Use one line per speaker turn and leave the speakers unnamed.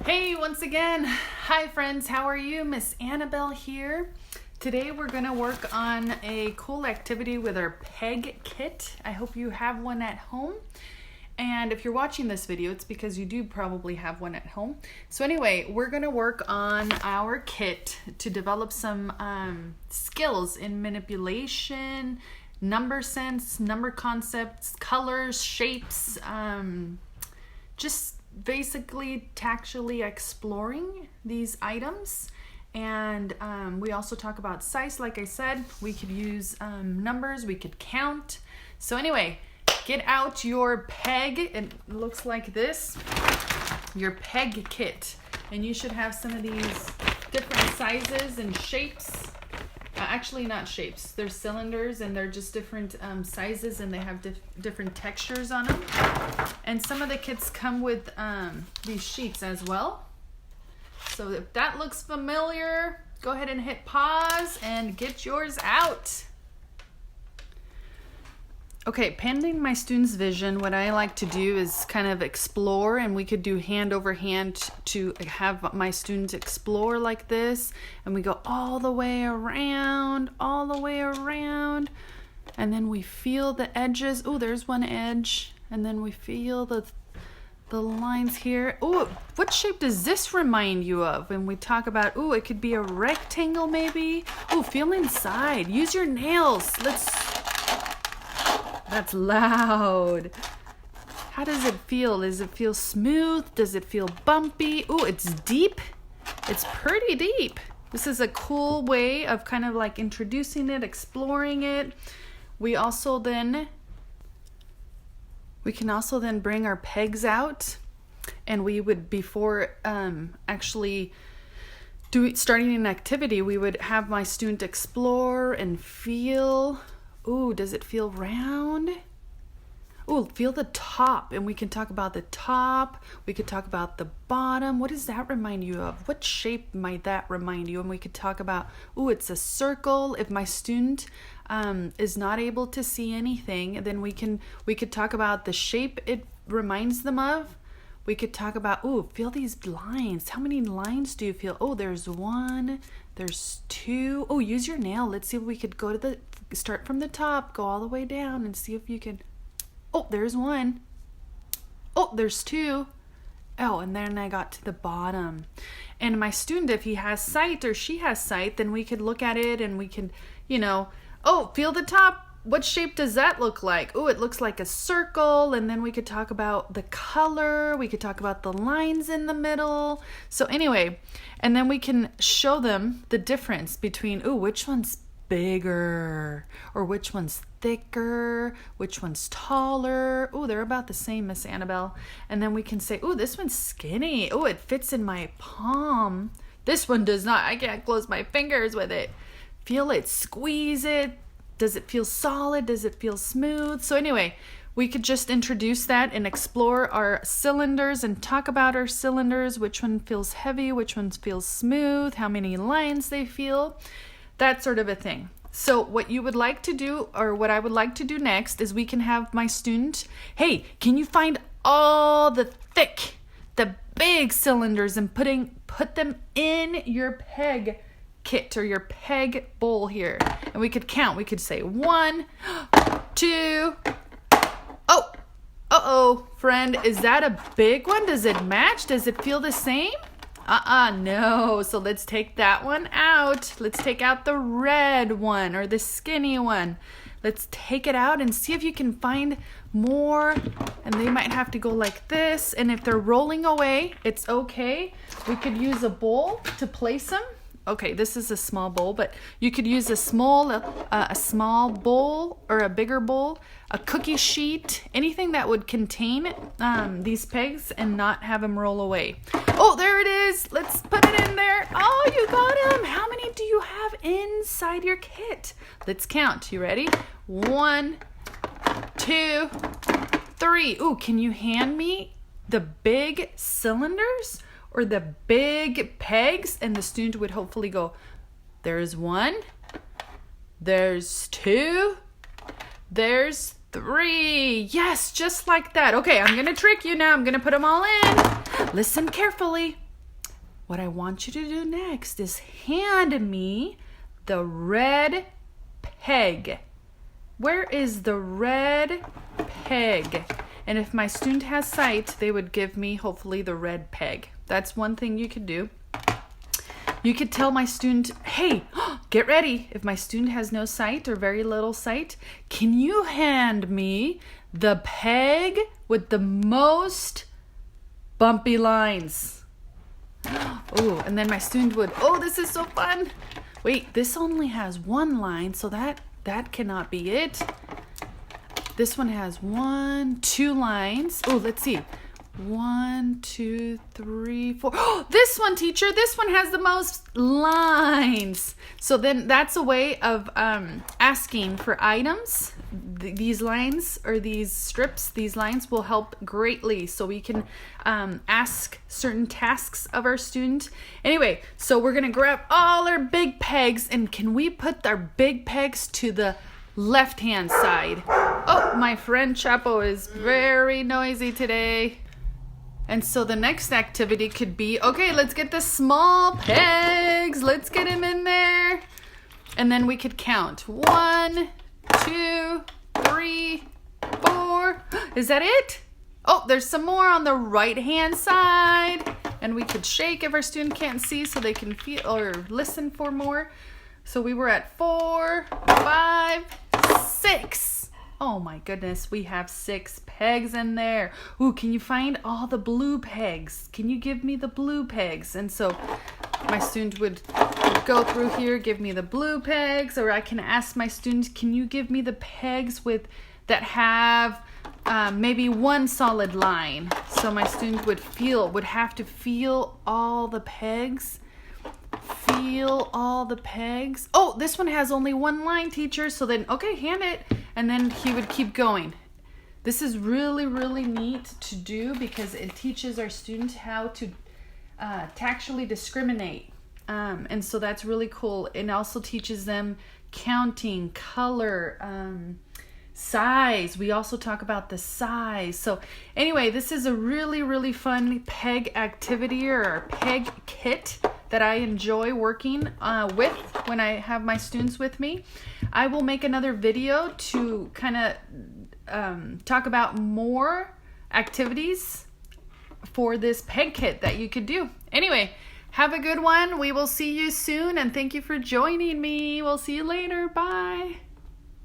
Hey, once again. Hi friends, how are you? Miss Annabelle here. Today we're gonna work on a cool activity with our peg kit. I hope you have one at home. And if you're watching this video, it's because you do probably have one at home. So anyway, we're gonna work on our kit to develop some skills in manipulation, number sense, number concepts, colors, shapes, just basically tactually exploring these items. And we also talk about size. Like I said, we could use numbers, we could count. So anyway, get out your peg. It looks like this, your peg kit. And you should have some of these different sizes and shapes. Actually not shapes, they're cylinders and they're just different sizes, and they have different textures on them. And some of the kits come with these sheets as well. So if that looks familiar, go ahead and hit pause and get yours out. Okay, pending my students' vision, what I like to do is kind of explore, and we could do hand over hand to have my students explore like this, and we go all the way around, and then we feel the edges. Oh, there's one edge, and then we feel the lines here. Oh, what shape does this remind you of? When we talk about, oh, it could be a rectangle maybe. Oh, feel inside. Use your nails. That's loud. How does it feel? Does it feel smooth? Does it feel bumpy? Oh, it's deep. It's pretty deep. This is a cool way of kind of like introducing it, exploring it. We can also then bring our pegs out, and we would, before actually starting an activity, we would have my student explore and feel. Ooh, does it feel round? Ooh, feel the top. And we can talk about the top. We could talk about the bottom. What does that remind you of? What shape might that remind you? And we could talk about, ooh, it's a circle. If my student is not able to see anything, then we could talk about the shape it reminds them of. We could talk about, ooh, feel these lines. How many lines do you feel? Oh, there's one, there's two. Oh, use your nail. Let's see if we could start from the top, go all the way down, and see if you can. Oh, there's one. Oh, there's two. Oh, and then I got to the bottom. And my student, if he has sight or she has sight, then we could look at it and we can, oh, feel the top. What shape does that look like? Oh, it looks like a circle. And then we could talk about the color. We could talk about the lines in the middle. So anyway, and then we can show them the difference between, oh, which one's bigger, or which one's thicker, which one's taller. Oh, they're about the same, Miss Annabelle. And then we can say, oh, this one's skinny. Oh, it fits in my palm. This one does not. I can't close my fingers with it. Feel it, squeeze it. Does it feel solid? Does it feel smooth? So anyway, we could just introduce that and explore our cylinders and talk about our cylinders. Which one feels heavy? Which one feels smooth? How many lines they feel? That sort of a thing. So what you would like to do, or what I would like to do next, is we can have my student, hey, can you find all the big cylinders and put them in your peg kit or your peg bowl here. And we could count. We could say 1, 2. Oh, uh-oh, friend, is that a big one? Does it match? Does it feel the same? No. So let's take that one out. Let's take out the red one or the skinny one. Let's take it out and see if you can find more. And they might have to go like this. And if they're rolling away, it's okay. We could use a bowl to place them. Okay, this is a small bowl, but you could use a small bowl or a bigger bowl, a cookie sheet, anything that would contain these pegs and not have them roll away. Oh, there it is. Let's put it in there. Oh, you got them. How many do you have inside your kit? Let's count. You ready? 1, 2, 3. Ooh, can you hand me the big cylinders? Or the big pegs? And the student would hopefully go, there's 1, there's 2, there's 3. Yes, just like that. Okay, I'm gonna trick you now. I'm gonna put them all in. Listen carefully. what I want you to do next is hand me the red peg. Where is the red peg? And if my student has sight, they would give me hopefully the red peg. That's one thing you could do. You could tell my student, hey, get ready. If my student has no sight or very little sight, can you hand me the peg with the most bumpy lines? Oh, and then my student would, oh, this is so fun. Wait, this only has one line, so that cannot be it. This one has 2 lines. Oh, let's see. 1, 2, 3, 4. Oh, this one, teacher, this one has the most lines. So then that's a way of asking for items. These lines or these strips, these lines will help greatly. So we can ask certain tasks of our student. Anyway, so we're going to grab all our big pegs, and can we put our big pegs to the left-hand side? Oh, my friend Chapo is very noisy today. And so the next activity could be, okay, let's get the small pegs. Let's get him in there. And then we could count. 1, 2, 3, 4. Is that it? Oh, there's some more on the right-hand side. And we could shake if our student can't see so they can feel or listen for more. So we were at 4, 5, 6. Oh my goodness, we have 6 pegs in there. Ooh, can you find all the blue pegs? Can you give me the blue pegs? And so my student would go through here, give me the blue pegs, or I can ask my student, can you give me the pegs that have maybe one solid line? So my student would have to feel all the pegs. Feel all the pegs. Oh, this one has only one line, teacher. So then, okay, hand it. And then he would keep going. This is really, really neat to do because it teaches our students how to tactually discriminate. And so that's really cool. It also teaches them counting, color, size. We also talk about the size. So anyway, this is a really, really fun peg activity or peg kit that I enjoy working with when I have my students with me. I will make another video to kind of talk about more activities for this peg kit that you could do. Anyway, have a good one. We will see you soon, and thank you for joining me. We'll see you later. Bye.